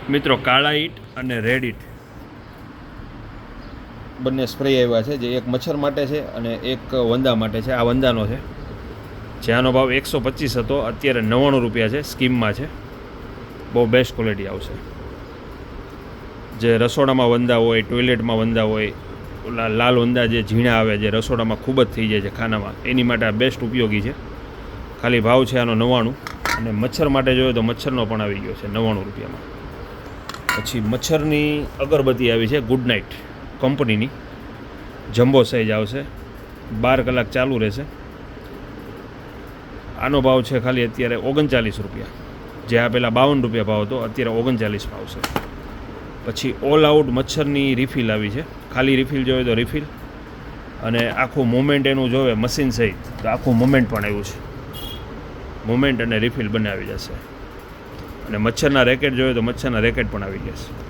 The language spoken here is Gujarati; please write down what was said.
મિત્રો કાળા ઈંટ અને રેડ ઈંટ બંને સ્પ્રે આવ્યા છે, જે એક મચ્છર માટે છે અને એક વંદા માટે છે. આ વંદાનો છે, જેનો ભાવ 125 હતો, અત્યારે 99 રૂપિયા છે, સ્કીમમાં છે. બહુ બેસ્ટ ક્વોલિટી આવશે. જે રસોડામાં વંદા હોય, ટોયલેટમાં વંદા હોય, ઓલા લાલ વંદા જે ઝીણા આવે, જે રસોડામાં ખૂબ જ થઈ જાય છે ખાનામાં, એની માટે આ બેસ્ટ ઉપયોગી છે. ખાલી ભાવ છે આનો 99. અને મચ્છર માટે જોઈએ તો મચ્છરનો પણ આવી ગયો છે 99 રૂપિયામાં. પછી મચ્છરની અગરબત્તી આવી છે ગુડ નાઇટ કંપનીની, જમ્બો સાઇઝ આવશે, 12 કલાક ચાલુ રહેશે. આનો ભાવ છે ખાલી અત્યારે 39 રૂપિયા, જે આ પહેલાં 52 રૂપિયા ભાવ હતો, અત્યારે 39 ભાવ છે. પછી ઓલ આઉટ મચ્છરની રિફિલ આવી છે, ખાલી રિફિલ જોઈએ તો રિફિલ, અને આખું મુમેન્ટ એનું જોવે મશીન સહિત તો આખું મુમેન્ટ પણ આવ્યું છે. મુમેન્ટ અને રિફિલ બંને આવી જશે. અને મચ્છરના રેકેટ જોઈએ તો મચ્છરના રેકેટ પણ આવી જશે.